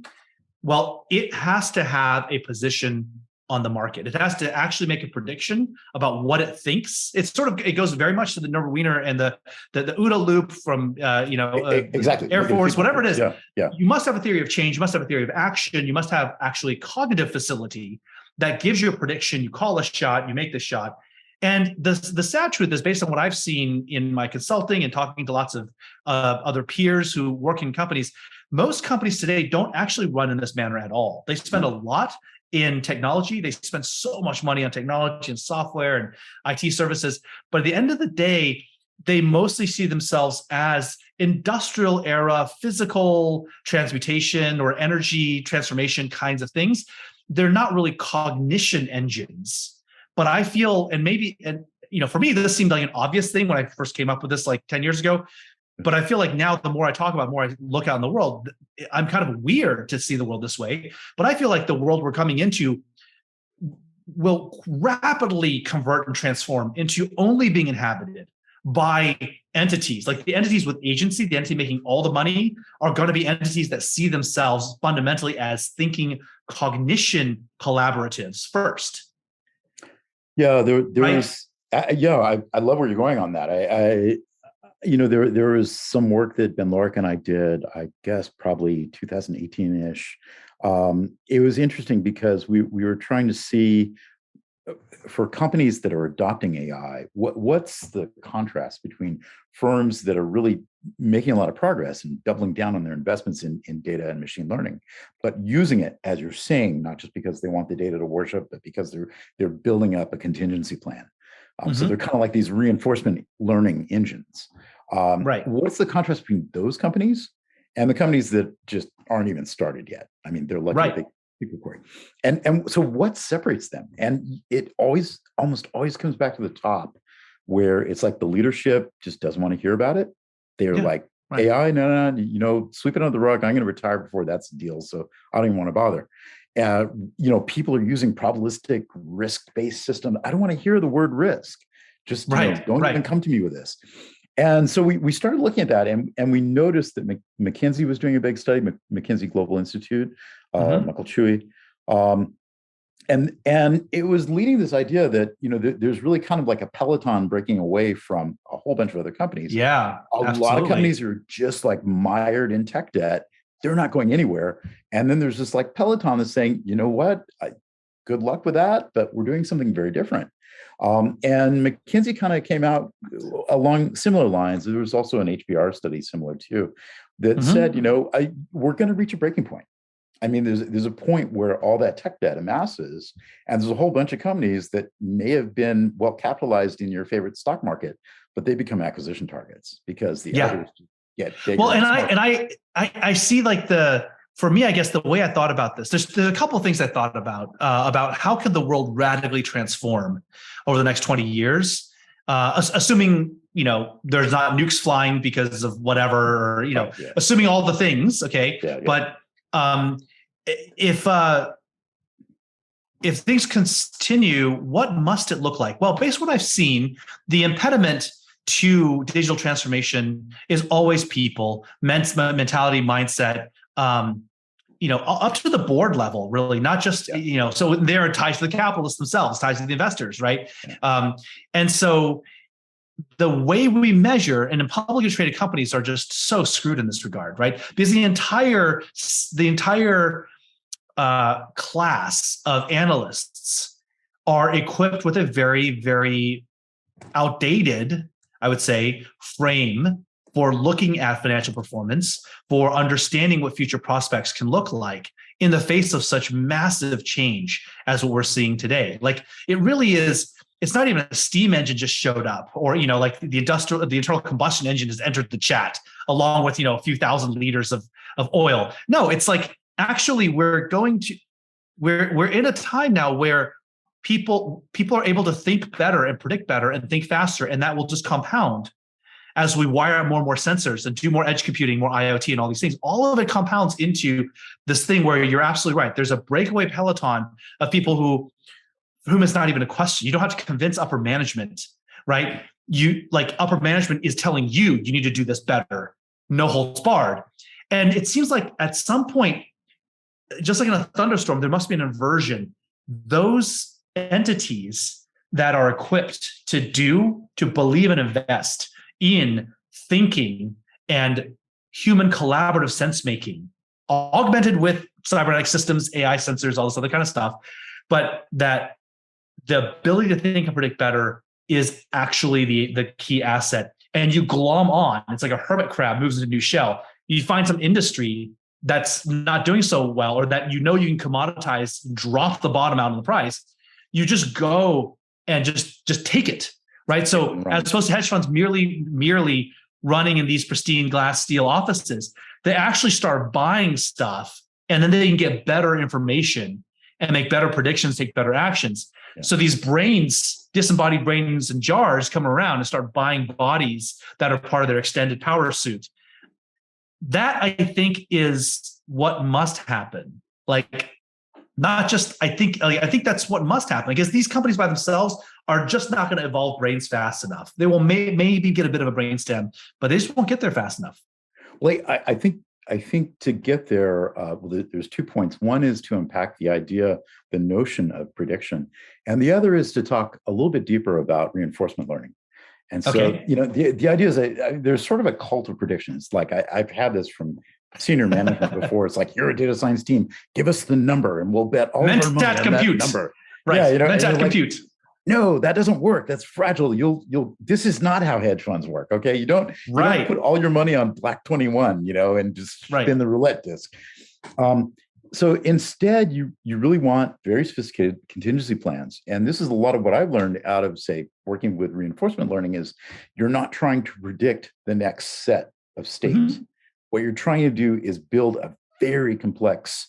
Well, it has to have a position on the market. It has to actually make a prediction about what it thinks. It goes very much to the Norbert Wiener and the OODA loop from exactly Air Force, whatever it is. Yeah. You must have a theory of change. You must have a theory of action. You must have actually cognitive facility that gives you a prediction. You call a shot. You make the shot. And the sad truth is, based on what I've seen in my consulting and talking to lots of other peers who work in companies, most companies today don't actually run in this manner at all. They spend a lot in technology. They spend so much money on technology and software and IT services. But at the end of the day, they mostly see themselves as industrial era, physical transmutation or energy transformation kinds of things. They're not really cognition engines. But I feel, for me, this seemed like an obvious thing when I first came up with this like 10 years ago. But I feel like now the more I talk about, the more I look out in the world, I'm kind of weird to see the world this way. But I feel like the world we're coming into will rapidly convert and transform into only being inhabited by entities. Like the entities with agency, the entity making all the money, are going to be entities that see themselves fundamentally as thinking cognition collaboratives first. Yeah, there right? was. I love where you're going on that. There was some work that Ben Lorick and I did, I guess probably 2018-ish. It was interesting because we were trying to see, for companies that are adopting AI, what's the contrast between firms that are really making a lot of progress and doubling down on their investments in data and machine learning, but using it, as you're saying, not just because they want the data to worship, but because they're building up a contingency plan. So they're kind of like these reinforcement learning engines. Right. What's the contrast between those companies and the companies that just aren't even started yet? I mean, they're lucky right. they people query. And so what separates them? And it almost always comes back to the top, where it's like the leadership just doesn't want to hear about it. They're like, right. AI, no, sweep it under the rug. I'm going to retire before that's the deal. So I don't even want to bother. People are using probabilistic risk-based system. I don't want to hear the word risk. Just don't even come to me with this. And so we started looking at that, and we noticed that McKinsey was doing a big study, McKinsey Global Institute, Michael Chewy, and it was leading this idea that there's really kind of like a peloton breaking away from a whole bunch of other companies. Yeah, a lot of companies are just like mired in tech debt. They're not going anywhere. And then there's this like peloton that's saying, you know what, good luck with that, but we're doing something very different. And McKinsey kind of came out along similar lines. There was also an HBR study similar too that said, we're going to reach a breaking point. I mean, there's a point where all that tech debt amasses, and there's a whole bunch of companies that may have been well capitalized in your favorite stock market, but they become acquisition targets because the others get bigger. Well, and I see like for me, I guess the way I thought about this, there's a couple of things I thought about how could the world radically transform over the next 20 years, assuming, there's not nukes flying because of whatever, or, assuming all the things. Okay. Yeah. But if things continue, what must it look like? Well, based on what I've seen, the impediment to digital transformation is always people, mentality, mindset, up to the board level, really, not just, so they're ties to the capitalists themselves, ties to the investors, right? And so the way we measure, and in publicly traded companies are just so screwed in this regard, right? Because the entire class of analysts are equipped with a very, very outdated, I would say, frame for looking at financial performance, for understanding what future prospects can look like in the face of such massive change as what we're seeing today. Like it really is, it's not even a steam engine just showed up, or, like the internal combustion engine has entered the chat along with, a few thousand liters of oil. No, it's like, actually, we're going to, we're in a time now where people are able to think better and predict better and think faster, and that will just compound as we wire out more and more sensors and do more edge computing, more IoT, and all these things. All of it compounds into this thing where you're absolutely right. There's a breakaway peloton of people for whom it's not even a question. You don't have to convince upper management, right? Upper management is telling you need to do this better, no holds barred. And it seems like at some point, just like in a thunderstorm, there must be an inversion. Those entities that are equipped to believe and invest in thinking and human collaborative sense making, augmented with cybernetic systems, AI sensors, all this other kind of stuff, but that the ability to think and predict better is actually the key asset. And you glom on. It's like a hermit crab moves into a new shell. You find some industry that's not doing so well, or that you can commoditize, drop the bottom out of the price. You just go and just take it, right? So as opposed to hedge funds merely running in these pristine glass steel offices, they actually start buying stuff, and then they can get better information and make better predictions, take better actions. Yeah. So these brains, disembodied brains in jars, come around and start buying bodies that are part of their extended power suit. That, I think, is what must happen. I think that's what must happen, because these companies by themselves are just not going to evolve brains fast enough. They will maybe get a bit of a brainstem, but they just won't get there fast enough. Well, I think to get there, there's 2 points. One is to unpack the notion of prediction, and the other is to talk a little bit deeper about reinforcement learning. And so, the idea is that there's sort of a cult of predictions. Like I've had this from senior management before. It's like, you're a data science team, give us the number and we'll bet all of our money on that number. Right. Yeah, Mentat compute. No, that doesn't work. That's fragile. This is not how hedge funds work. Okay. You don't put all your money on Black 21, and just spin the roulette disc. So instead, you really want very sophisticated contingency plans. And this is a lot of what I've learned out of, say, working with reinforcement learning is you're not trying to predict the next set of states. Mm-hmm. What you're trying to do is build a very complex,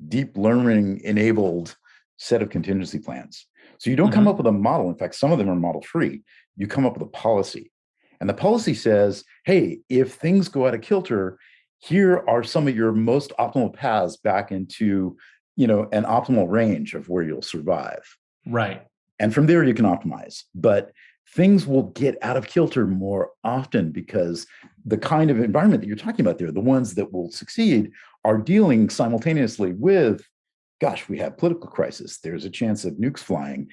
deep learning enabled set of contingency plans. So you don't come up with a model. In fact, some of them are model free. You come up with a policy. And the policy says, hey, if things go out of kilter, here are some of your most optimal paths back into, an optimal range of where you'll survive. Right. And from there you can optimize. But things will get out of kilter more often because the kind of environment that you're talking about there, the ones that will succeed, are dealing simultaneously with, we have political crisis. There's a chance of nukes flying.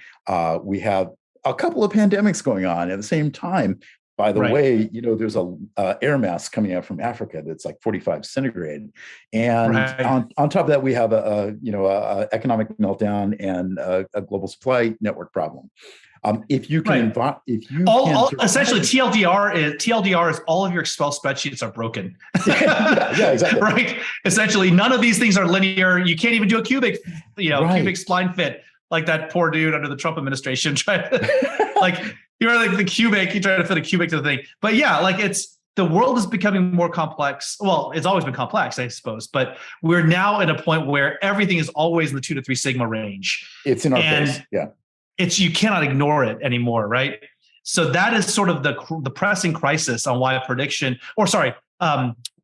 We have a couple of pandemics going on at the same time. By the way, there's a air mass coming out from Africa that's like 45 centigrade, and on top of that, we have a economic meltdown and a global supply network problem. If you can, essentially TLDR is all of your Excel spreadsheets are broken. yeah, exactly. Right. Essentially, none of these things are linear. You can't even do a cubic, cubic spline fit like that poor dude under the Trump administration tried to you're like the cubic, you try to fit a cubic to the thing. But the world is becoming more complex. Well, it's always been complex, I suppose, but we're now at a point where everything is always in the 2 to 3 sigma range. It's in our face. Yeah. You cannot ignore it anymore, right? So that is sort of the pressing crisis on why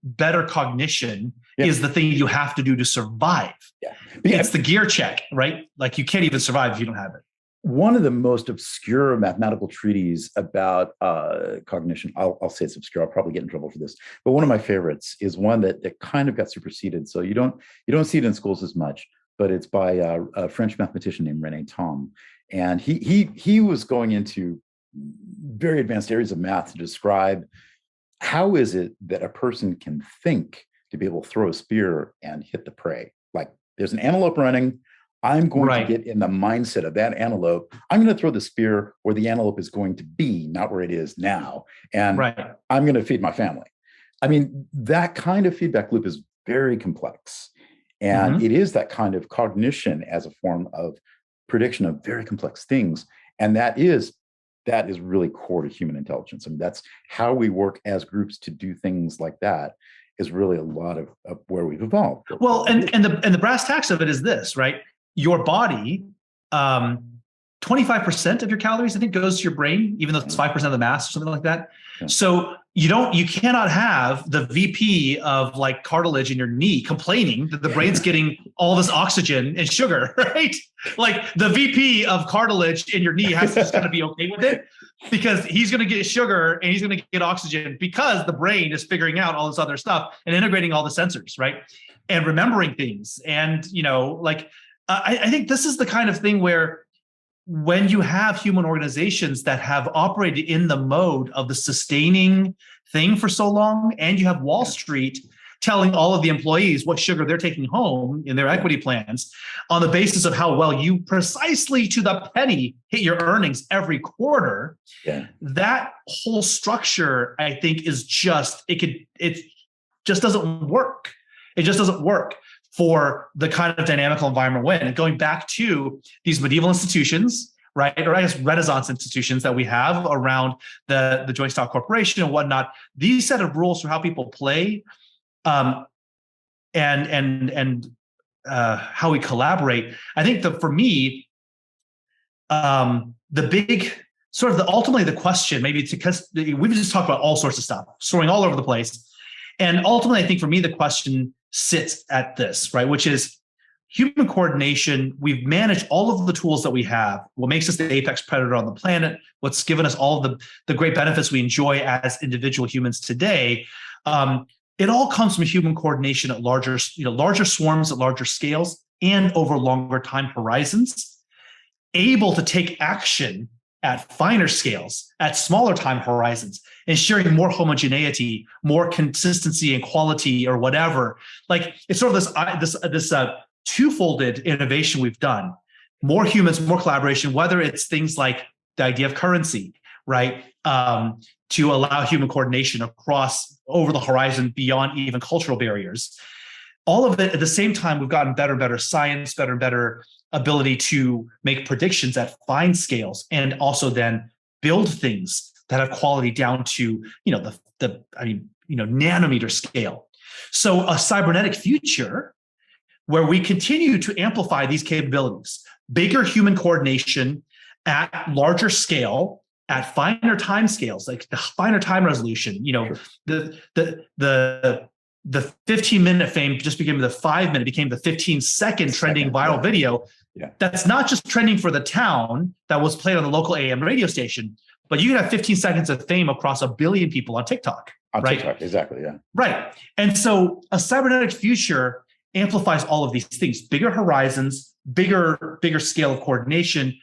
better cognition is the thing you have to do to survive. Yeah. It's the gear check, right? Like you can't even survive if you don't have it. One of the most obscure mathematical treatises about cognition, I'll say it's obscure, I'll probably get in trouble for this, but one of my favorites is one that kind of got superseded. So you don't see it in schools as much, but it's by a French mathematician named René Thom. And he was going into very advanced areas of math to describe how is it that a person can think to be able to throw a spear and hit the prey. Like there's an antelope running, I'm going to get in the mindset of that antelope. I'm going to throw the spear where the antelope is going to be, not where it is now. And I'm going to feed my family. I mean, that kind of feedback loop is very complex. And it is that kind of cognition as a form of prediction of very complex things. And that is really core to human intelligence. I mean, that's how we work as groups to do things like that is really a lot of where we've evolved. Well, and the brass tacks of it is this, right? your body, 25% of your calories, I think, goes to your brain, even though it's 5% of the mass or something like that. Yeah. So you cannot have the VP of like cartilage in your knee complaining that the brain's getting all this oxygen and sugar, right? Like the VP of cartilage in your knee has to just kind of be okay with it, because he's going to get sugar and he's going to get oxygen because the brain is figuring out all this other stuff and integrating all the sensors, right? And remembering things. And, I think this is the kind of thing where when you have human organizations that have operated in the mode of the sustaining thing for so long, and you have Wall Street telling all of the employees what sugar they're taking home in their equity plans on the basis of how well you precisely to the penny hit your earnings every quarter, that whole structure, I think, is it just doesn't work. It just doesn't work for the kind of dynamical environment we're in. And going back to these medieval institutions, right, or I guess Renaissance institutions that we have around the joint stock corporation and whatnot, these set of rules for how people play, and how we collaborate. I think that for me, the big sort of ultimately the question, maybe it's because we've just talked about all sorts of stuff, soaring all over the place. And ultimately, I think for me, the question sits at this, right? Which is human coordination. We've managed all of the tools that we have, what makes us the apex predator on the planet, what's given us all the great benefits we enjoy as individual humans today. It all comes from human coordination at larger swarms at larger scales and over longer time horizons, able to take action at finer scales, at smaller time horizons, ensuring more homogeneity, more consistency and quality, or whatever. Like it's sort of this two-folded innovation we've done: more humans, more collaboration. Whether it's things like the idea of currency, right, to allow human coordination across over the horizon beyond even cultural barriers. All of it at the same time, we've gotten better and better science, better and better ability to make predictions at fine scales, and also then build things that have quality down to nanometer scale. So a cybernetic future where we continue to amplify these capabilities, bigger human coordination at larger scale, at finer time scales, like the finer time resolution. The 15-minute fame just became the 5-minute, became the 15-second trending viral video. Yeah. That's not just trending for the town that was played on the local AM radio station, but you can have 15 seconds of fame across 1 billion people on TikTok. Right? TikTok, exactly, yeah. Right. And so a cybernetic future amplifies all of these things: bigger horizons, bigger scale of coordination,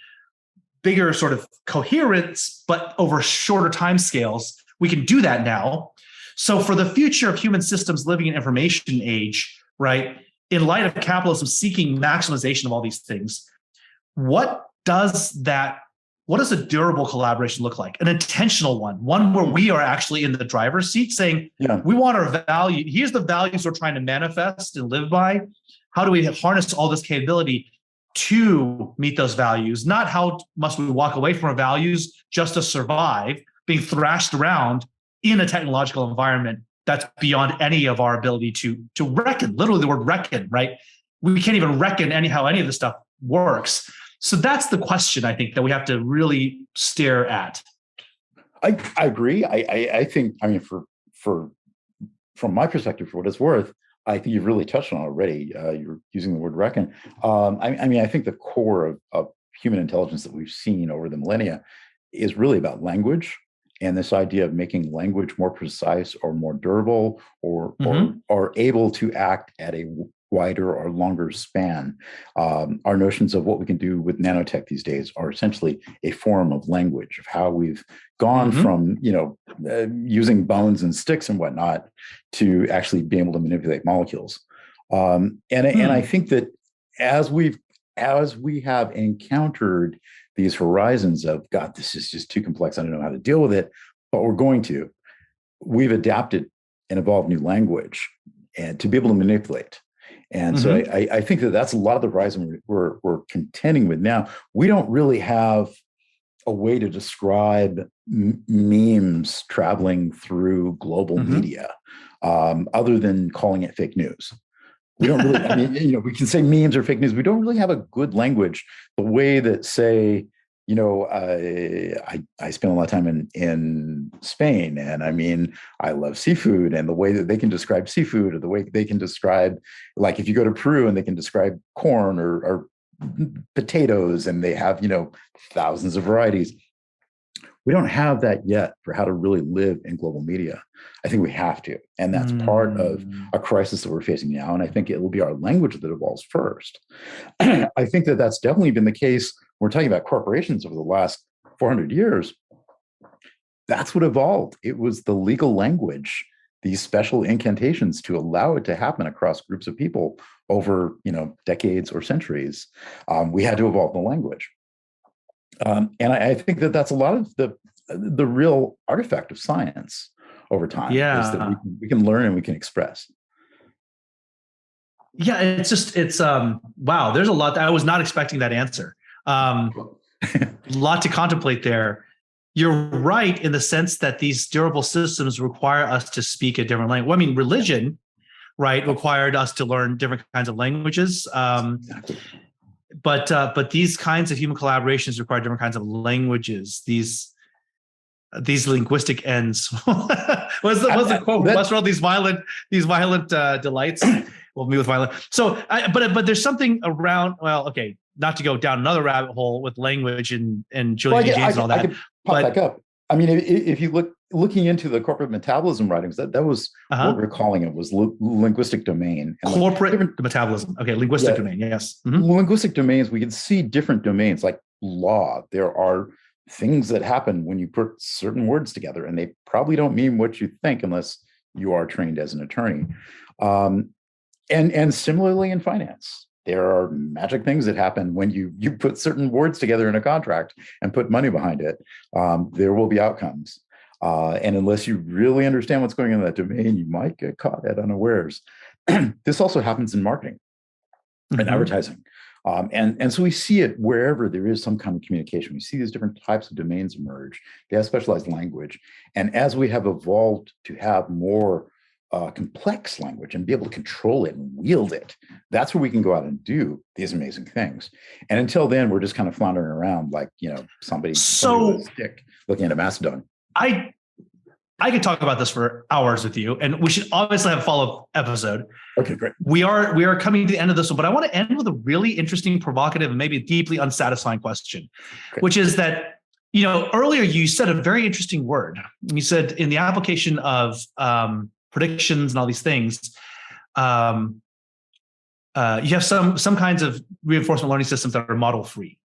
bigger sort of coherence, but over shorter time scales. We can do that now. So for the future of human systems living in information age, right, in light of capitalism seeking maximization of all these things, what does a durable collaboration look like? An intentional one where we are actually in the driver's seat saying, we want our value. Here's the values we're trying to manifest and live by. How do we harness all this capability to meet those values? Not how must we walk away from our values just to survive, being thrashed around in a technological environment that's beyond any of our ability to reckon. Literally the word reckon, right? We can't even reckon how any of this stuff works. So that's the question, I think, that we have to really stare at. I agree. I think, from my perspective, for what it's worth, I think you've really touched on it already. You're using the word reckon. I think the core of human intelligence that we've seen over the millennia is really about language, and this idea of making language more precise or more durable, or able to act at a wider or longer span. Our notions of what we can do with nanotech these days are essentially a form of language, of how we've gone from using bones and sticks and whatnot to actually being able to manipulate molecules. And I think that as we have encountered these horizons of, God, this is just too complex, I don't know how to deal with it, but we've adapted and evolved new language and to be able to manipulate. And so I think that's a lot of the horizon we're contending with now. We don't really have a way to describe memes traveling through global media, other than calling it fake news. We don't really, I mean, we can say memes or fake news. We don't really have a good language the way that, say, I spent a lot of time in Spain, and I mean, I love seafood, and the way that they can describe seafood, or the way they can describe, like if you go to Peru and they can describe corn or potatoes, and they have, thousands of varieties. We don't have that yet for how to really live in global media. I think we have to. And that's part of a crisis that we're facing now. And I think it will be our language that evolves first. I think that that's definitely been the case. We're talking about corporations over the last 400 years. That's what evolved. It was the legal language, these special incantations to allow it to happen across groups of people over, decades or centuries. We had to evolve the language. And I think that that's a lot of the real artifact of science over time. Yeah. Is that we can learn and we can express. Yeah, it's wow, there's a lot. I was not expecting that answer. A lot to contemplate there. You're right in the sense that these durable systems require us to speak a different language. Well, I mean, religion, right, required us to learn different kinds of languages. Exactly. But these kinds of human collaborations require different kinds of languages. These linguistic ends. what's the quote? What's wrong? These violent delights. Well, me with violent. So, but there's something around. Well, okay, not to go down another rabbit hole with language and Julian James and all that. I can pop back up. I mean, if you looking into the corporate metabolism writings, that was what we're calling it, was linguistic domain. And corporate metabolism. Okay, linguistic domain. Yes. Mm-hmm. Linguistic domains, we can see different domains like law. There are things that happen when you put certain words together, and they probably don't mean what you think unless you are trained as an attorney. And similarly in finance. There are magic things that happen when you put certain words together in a contract and put money behind it. There will be outcomes. And unless you really understand what's going on in that domain, you might get caught at unawares. This also happens in marketing and advertising. And so we see it wherever there is some kind of communication. We see these different types of domains emerge. They have specialized language. And as we have evolved to have more complex language and be able to control it and wield it, that's where we can go out and do these amazing things. And until then, we're just kind of floundering around like, somebody with a stick looking at a mastodon. I could talk about this for hours with you, and we should obviously have a follow-up episode. Okay, great. We are coming to the end of this one, but I want to end with a really interesting, provocative, and maybe deeply unsatisfying question, which is that, earlier you said a very interesting word. You said in the application of predictions and all these things, you have some kinds of reinforcement learning systems that are model free,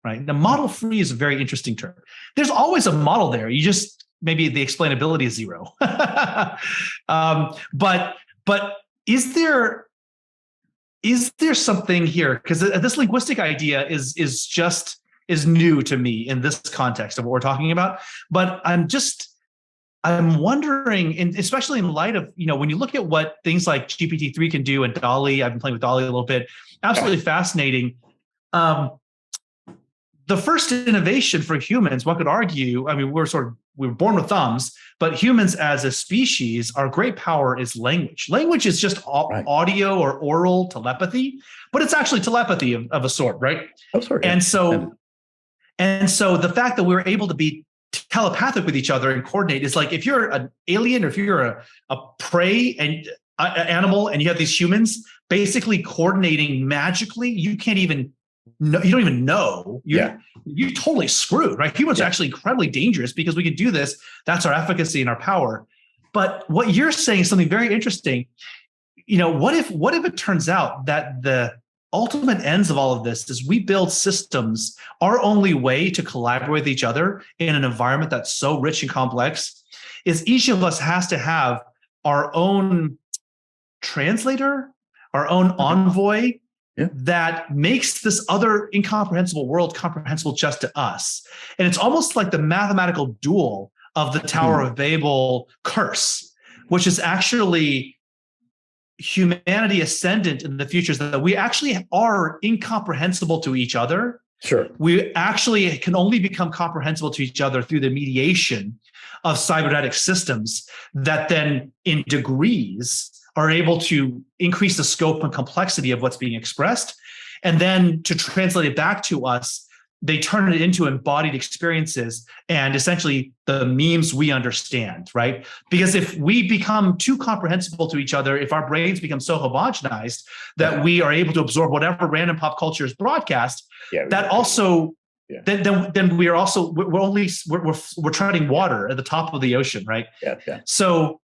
right? Now, model free is a very interesting term. There's always a model there. You just, maybe the explainability is zero. But is there something here? Because this linguistic idea is new to me in this context of what we're talking about. But I'm wondering, and especially in light of, when you look at what things like GPT-3 can do and DALL-E, I've been playing with DALL-E a little bit, absolutely fascinating. The first innovation for humans, one could argue, I mean, we were born with thumbs, but humans as a species, our great power is language. Language is just audio or oral telepathy, but it's actually telepathy of a sort, right? Of sort, and so the fact that we're able to be telepathic with each other and coordinate is like, if you're an alien or if you're a prey and animal and you have these humans basically coordinating magically, you don't even know. You're totally screwed, right? Humans are actually incredibly dangerous because we can do this. That's our efficacy and our power. But what you're saying is something very interesting. What if it turns out that the ultimate ends of all of this is we build systems, our only way to collaborate with each other in an environment that's so rich and complex is each of us has to have our own translator, our own envoy that makes this other incomprehensible world comprehensible just to us. And it's almost like the mathematical dual of the Tower of Babel curse, which is actually humanity ascendant in the future, is that we actually are incomprehensible to each other, Sure. We actually can only become comprehensible to each other through the mediation of cybernetic systems that then in degrees are able to increase the scope and complexity of what's being expressed. And then to translate it back to us, they turn it into embodied experiences and essentially the memes we understand, right? Because if we become too comprehensible to each other, if our brains become so homogenized that we are able to absorb whatever random pop culture is broadcast, that also, then we are also, we're treading water at the top of the ocean, right? So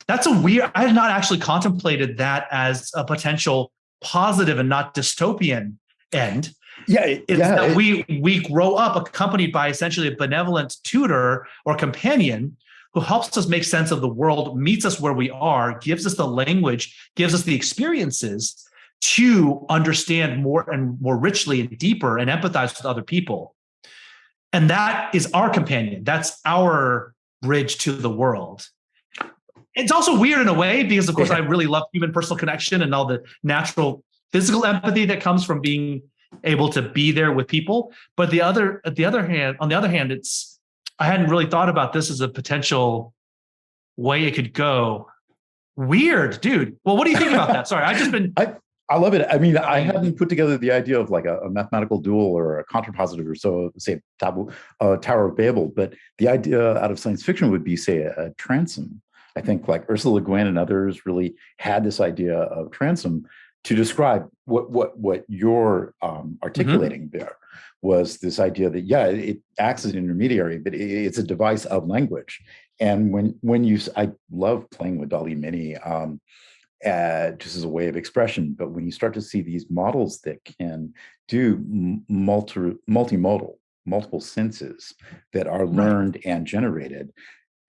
that's I had not actually contemplated that as a potential positive and not dystopian end. We grow up accompanied by essentially a benevolent tutor or companion who helps us make sense of the world, meets us where we are, gives us the language, gives us the experiences to understand more and more richly and deeper and empathize with other people. And that is our companion. That's our bridge to the world. It's also weird in a way because, of course, I really love human personal connection and all the natural physical empathy that comes from being able to be there with people. But on the other hand, I hadn't really thought about this as a potential way it could go. Weird, dude. Well, what do you think about that? Sorry, I love it. I mean, I hadn't put together the idea of like a mathematical dual or a contrapositive or so, say, Tower of Babel. But the idea out of science fiction would be, say, a transom. I think like Ursula Le Guin and others really had this idea of transom to describe what you're articulating there was this idea that, it acts as an intermediary, but it's a device of language. And I love playing with DALL-E Mini just as a way of expression, but when you start to see these models that can do multimodal, multiple senses that are learned and generated,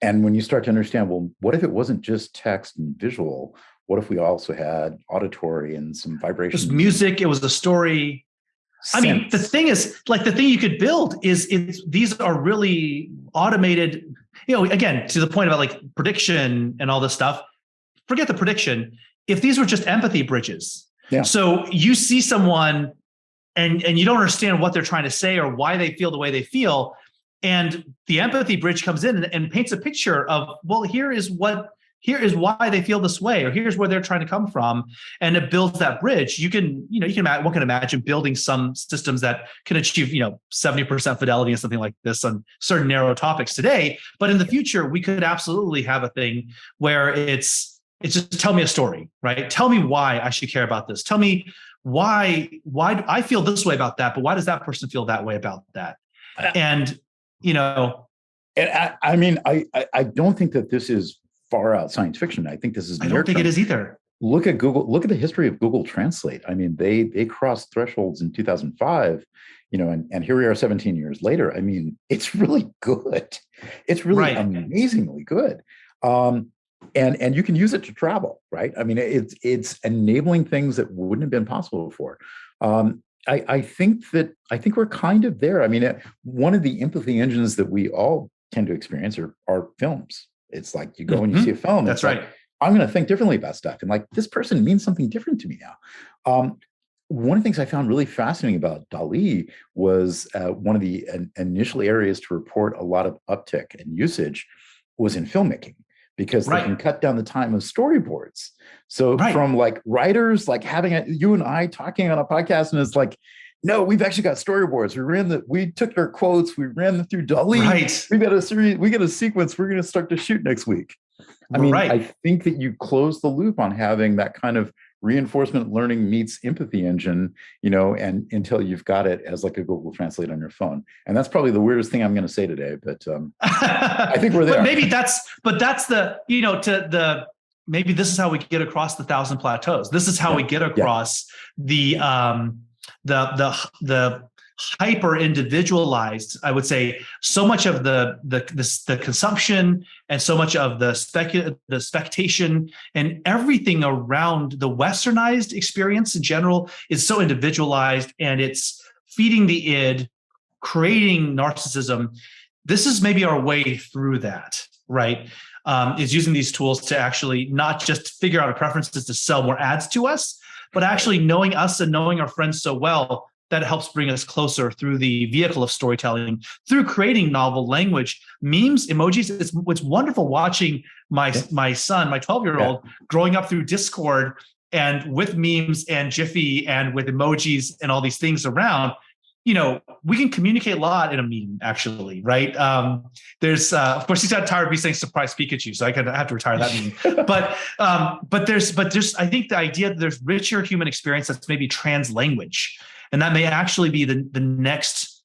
and when you start to understand, well, what if it wasn't just text and visual? What if we also had auditory and some vibrations? It was music. It was a story. I mean, the thing is, like, the thing you could build is these are really automated, again, to the point about like prediction and all this stuff. Forget the prediction. If these were just empathy bridges. So you see someone and you don't understand what they're trying to say or why they feel the way they feel. And the empathy bridge comes in and paints a picture of, well, here is why they feel this way, or here's where they're trying to come from. And it builds that bridge. One can imagine building some systems that can achieve, 70% fidelity and something like this on certain narrow topics today. But in the future, we could absolutely have a thing where it's just tell me a story, right? Tell me why I should care about this. Tell me why I feel this way about that, but why does that person feel that way about that? And, I mean, I don't think that this is far out science fiction. I think this is. I don't think it is either. Look at Google. Look at the history of Google Translate. I mean, they crossed thresholds in 2005, and here we are 17 years later. I mean, it's really good. It's really amazingly good. And you can use it to travel, right? I mean, it's enabling things that wouldn't have been possible before. I think we're kind of there. I mean, one of the empathy engines that we all tend to experience are films. It's like you go and you see a film. That's right. Like, I'm going to think differently about stuff. And like, this person means something different to me now. One of the things I found really fascinating about DALL-E was one of the initial areas to report a lot of uptick and usage was in filmmaking, because they can cut down the time of storyboards. So from like writers, like having you and I talking on a podcast, and it's like, no, we've actually got storyboards. We took our quotes, we ran them through DALL-E. We got a series, we got a sequence we're going to start to shoot next week. I mean, I think that you close the loop on having that kind of reinforcement learning meets empathy engine, and until you've got it as like a Google Translate on your phone. And that's probably the weirdest thing I'm going to say today, but I think we're there. But that's maybe this is how we get across the 1,000 plateaus. This is how we get across the hyper individualized, I would say, so much of the consumption and so much of the spectation and everything around the westernized experience in general is so individualized, and it's feeding the id, creating narcissism. This is maybe our way through that, right? Is using these tools to actually not just figure out our preferences to sell more ads to us, but actually knowing us and knowing our friends so well, that helps bring us closer through the vehicle of storytelling, through creating novel language, memes, emojis. It's wonderful watching my son, my 12-year-old, growing up through Discord and with memes and Jiffy and with emojis and all these things around. We can communicate a lot in a meme, actually, right? There's, of course, he's got tired of me saying "surprise Pikachu," so I have to retire that meme. But there's, I think the idea that there's richer human experience that's maybe trans language, and that may actually be the next.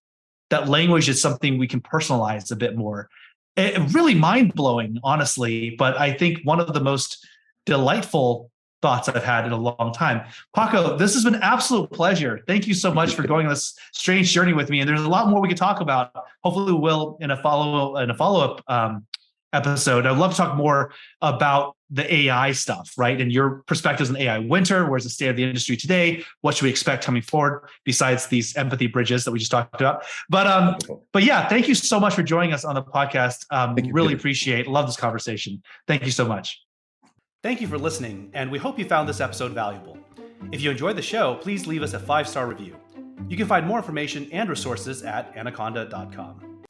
That language is something we can personalize a bit more. Really mind blowing, honestly. But I think one of the most delightful thoughts I've had in a long time. Paco, this has been an absolute pleasure. Thank you so much for going on this strange journey with me. And there's a lot more we could talk about. Hopefully we will in a follow-up episode. I'd love to talk more about the AI stuff, right? And your perspectives on AI winter. Where's the state of the industry today? What should we expect coming forward besides these empathy bridges that we just talked about? But yeah, thank you so much for joining us on the podcast. Really appreciate, love this conversation. Thank you so much. Thank you for listening, and we hope you found this episode valuable. If you enjoyed the show, please leave us a 5-star review. You can find more information and resources at anaconda.com.